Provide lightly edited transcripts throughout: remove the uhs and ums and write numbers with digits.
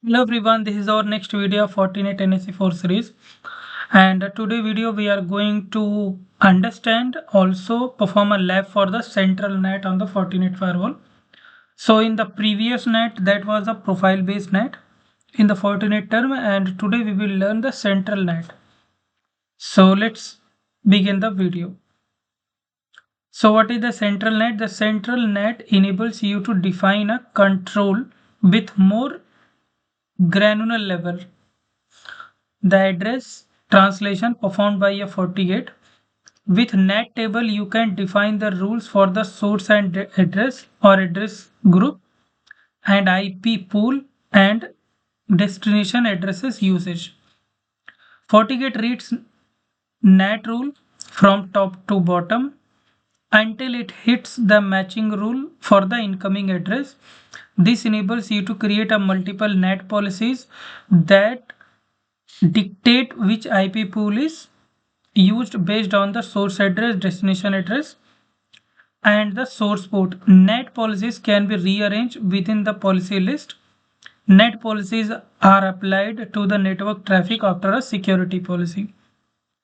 Hello everyone, this is our next video of Fortinet NSE 4 series, and today video we are going to understand also perform a lab for the central NAT on the Fortinet firewall. So in the previous NAT that was a profile based NAT in the Fortinet term, and today we will learn the central NAT. So let's begin the video. So what is the central NAT? The central NAT enables you to define a control with more granular level. The address translation performed by a FortiGate. With NAT table, you can define the rules for the source and address or address group and IP pool and destination addresses usage. FortiGate reads NAT rule from top to bottom until it hits the matching rule for the incoming address. This enables you to create a multiple NAT policies that dictate which IP pool is used based on the source address, destination address, and the source port. NAT policies can be rearranged within the policy list. NAT policies are applied to the network traffic after a security policy.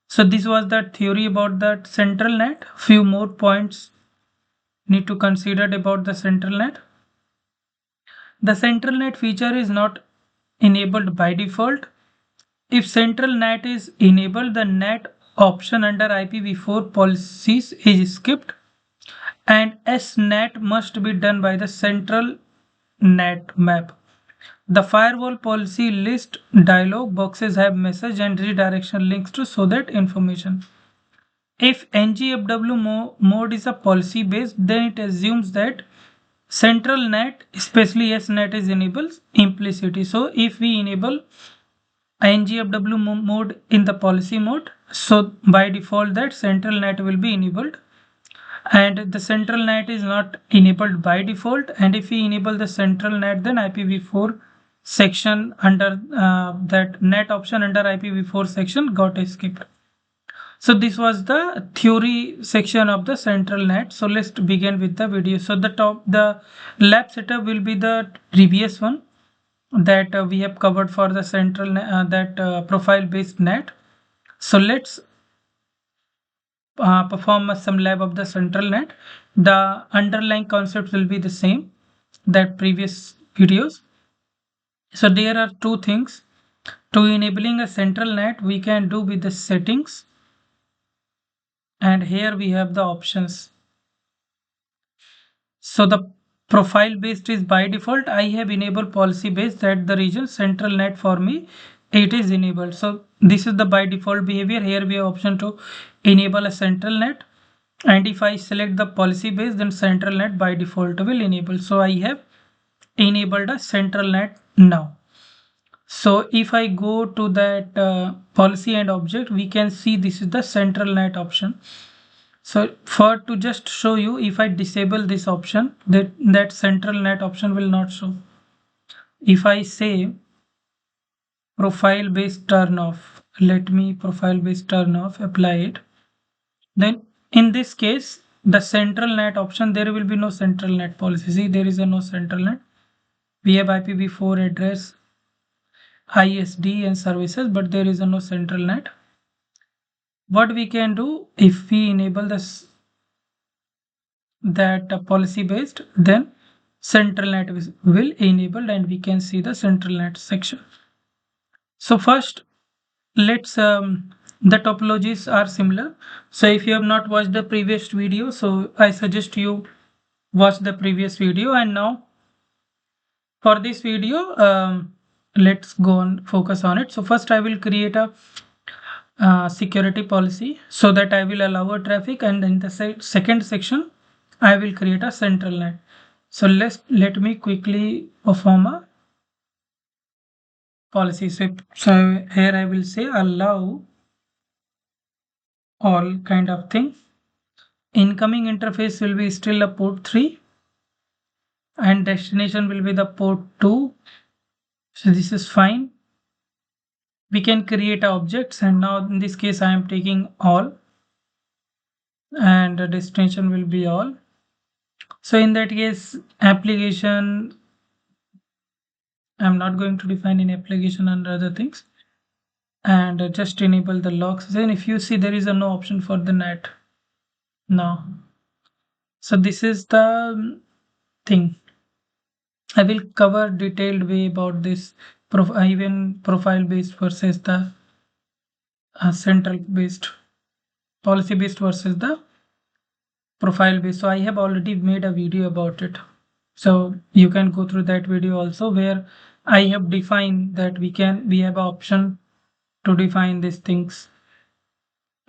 So this was the theory about that central NAT. Few more points need to consider about the central NAT. The central NAT feature is not enabled by default. If central NAT is enabled, the NAT option under IPv4 policies is skipped, and SNAT must be done by the central NAT map. The firewall policy list dialog boxes have message and redirection links to show that information. If NGFW mode is a policy based, then it assumes that central NAT, especially SNAT, is enabled implicitly. So if we enable NGFW mode in the policy mode, so by default that central NAT will be enabled, and the central NAT is not enabled by default. And if we enable the central NAT, then IPv4 section under that NAT option under IPv4 section got skipped. So this was the theory section of the central NAT. So let's begin with the video. So the lab setup will be the previous one that we have covered for the central profile based NAT. So let's perform some lab of the central NAT. The underlying concepts will be the same that previous videos. So there are two things. To enabling a central NAT, we can do with the settings, and here we have the options. So the profile based is by default. I have enabled policy based, that the region central NAT for me it is enabled. So this is the by default behavior. Here we have option to enable a central NAT, and if I select the policy base, then central NAT by default will enable. So I have enabled a central NAT now. So if I go to that policy and object, we can see this is the central NAT option. So for to just show you, if I disable this option, that central NAT option will not show. If I say profile based turn off, let me profile based turn off, apply it, then in this case the central NAT option, there will be no central NAT policy. See, there is a no central NAT. We have IPv4 address, ISD and services, but there is a no central NAT. What we can do, if we enable this that policy based, then central NAT will enabled, and we can see the central NAT section. So first let's the topologies are similar. So if you have not watched the previous video, so I suggest you watch the previous video. And now for this video, let's go and focus on it. So first I will create a security policy so that I will allow a traffic, and in the second section I will create a central NAT. So let me quickly perform a policy. So here I will say allow all kind of thing. Incoming interface will be still a port 3, and destination will be the port 2. So this is fine. We can create objects, and now in this case I am taking all, and the destination will be all. So in that case, application I'm not going to define any application and other things. And just enable the logs. Then if you see, there is a no option for the NAT now. So this is the thing. I will cover detailed way about this even profile based versus the central based, policy based versus the profile based. So I have already made a video about it, so you can go through that video also, where I have defined that we have an option to define these things,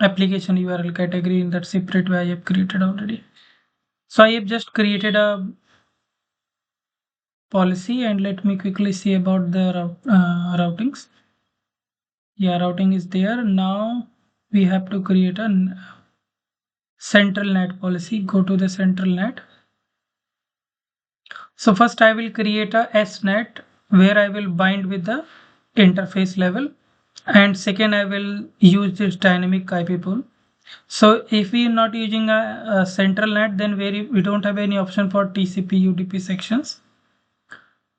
application URL category, in that separate way I have created already. So I have just created a policy, and let me quickly see about the routings. Yeah, routing is there. Now we have to create a central NAT policy. Go to the central NAT. So first I will create a SNAT where I will bind with the interface level, and second I will use this dynamic IP pool. So if we are not using a central NAT, then we don't have any option for TCP UDP sections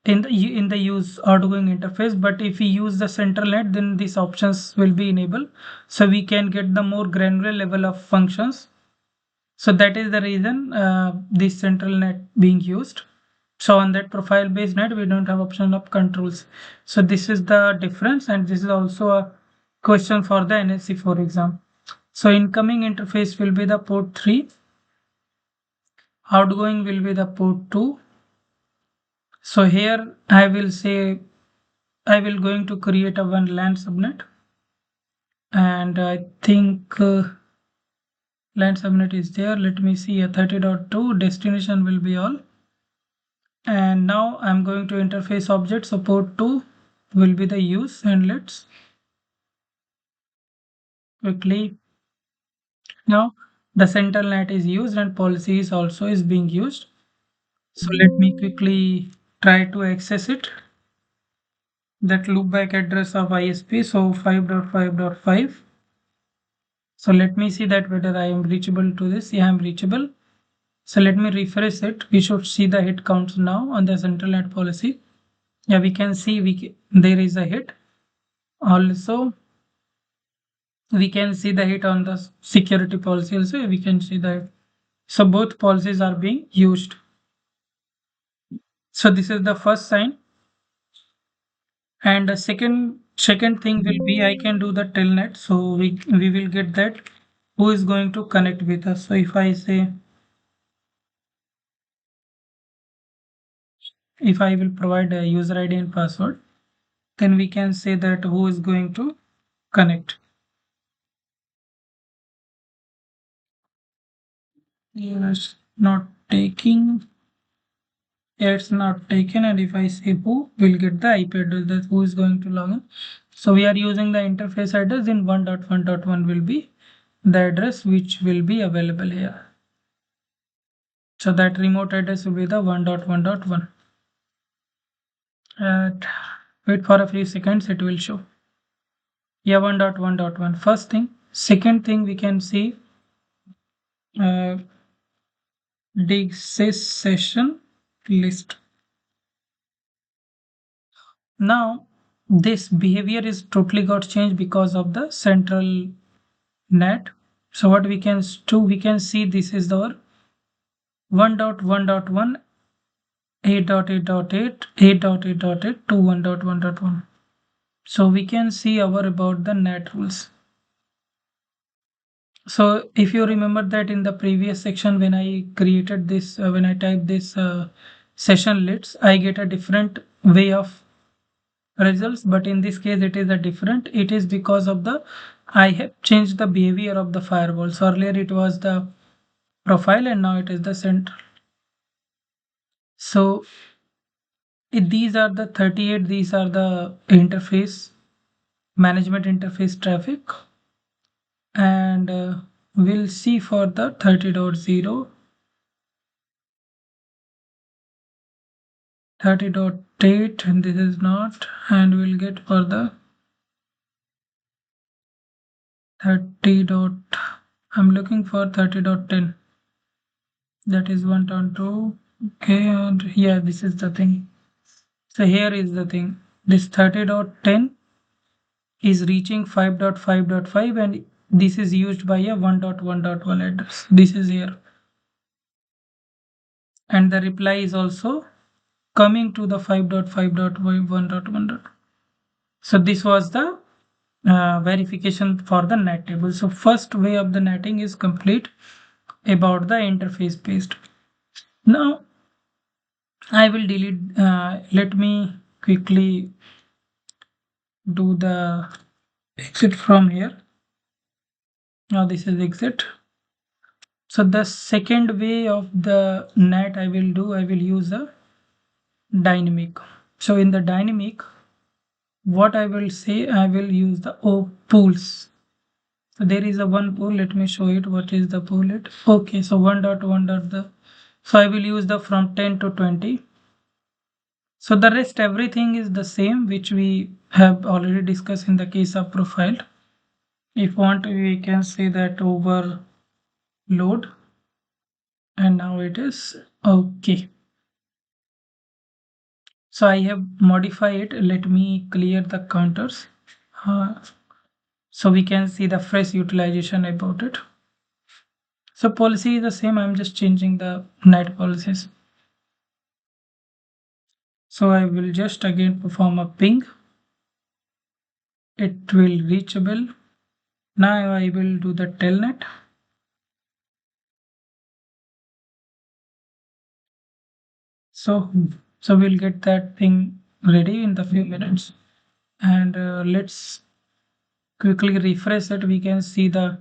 in the use outgoing interface. But if we use the central NAT, then these options will be enabled, so we can get the more granular level of functions. So that is the reason this central NAT being used. So on that profile based NAT, we don't have option of controls. So this is the difference, and this is also a question for the NSE for exam. So incoming interface will be the port 3, outgoing will be the port 2. So here I will say I will going to create a one LAN subnet, and I think LAN subnet is there. Let me see, a 30.2 destination will be all. And now I'm going to interface object, so port 2 will be the use, and let's quickly, now the central NAT is used and policy is also is being used. So let me quickly try to access it, that loopback address of ISP, so 5.5.5. so let me see that whether I am reachable to this. Yeah, I'm reachable. So let me refresh it. We should see the hit counts now on the central NAT policy. Yeah, we can see there is a hit. Also we can see the hit on the security policy also. We can see that. So both policies are being used. So this is the first sign. And the second thing will be, I can do the telnet. So we will get that who is going to connect with us. So if I say, if I will provide a user ID and password, then we can say that who is going to connect. Yes, not taking. It's not taken, and if I say who, will get the IP address, that who is going to log in. So we are using the interface address. In 1.1.1 will be the address which will be available here. So that remote address will be the 1.1.1. Wait for a few seconds, it will show. Yeah, 1.1.1 first thing. Second thing, we can see DSys session list. Now this behavior is totally got changed because of the central NAT. So what we can do, we can see this is our 1.1.1 8.8.8 8.8.8 to 1.1.1. So we can see our about the NAT rules. So if you remember that in the previous section, when I created this, when I type this session lists, I get a different way of results. But in this case, it is a different. It is because of the I have changed the behavior of the firewall. So earlier it was the profile, and now it is the central. So these are the 38. These are the interface management interface traffic, and we'll see for the 30.0, 30.8, and this is not, and we'll get for the 30. I'm looking for 30.10. That is 1.2. Okay, and yeah, this is the thing. So here is the thing, this 30.10 is reaching 5.5.5 and this is used by a 1.1.1 address. This is here. And the reply is also coming to the 5.5.1.1. So this was the verification for the NAT table. So first way of the netting is complete about the interface based. Now I will delete, let me quickly do the exit from here. Now this is exit. So the second way of the NAT I will use a dynamic. So in the dynamic, what I will say, I will use the pools. So there is a one pool. Let me show it. What is the pool? Okay, so 1.1. So I will use the from 10 to 20. So the rest everything is the same, which we have already discussed in the case of profile. If want, we can say that overload, and now it is okay. So I have modified it. Let me clear the counters. So we can see the fresh utilization about it. So policy is the same. I'm just changing the NAT policies. So I will just again perform a ping. It will reachable. Now I will do the telnet. So we'll get that thing ready in the few minutes. And let's quickly refresh it. We can see the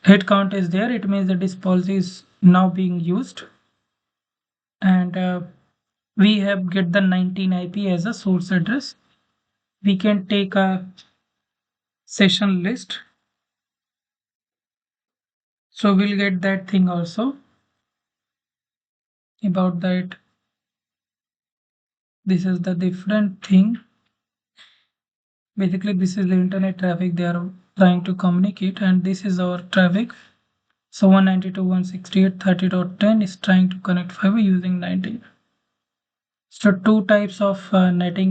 head count is there. It means that this policy is now being used. And we have get the 19 IP as a source address. We can take a session list. So we'll get that thing also about that. This is the different thing. Basically, this is the internet traffic they are trying to communicate, and this is our traffic. So 192.168.30.10 is trying to connect fiber using 19. So two types of netting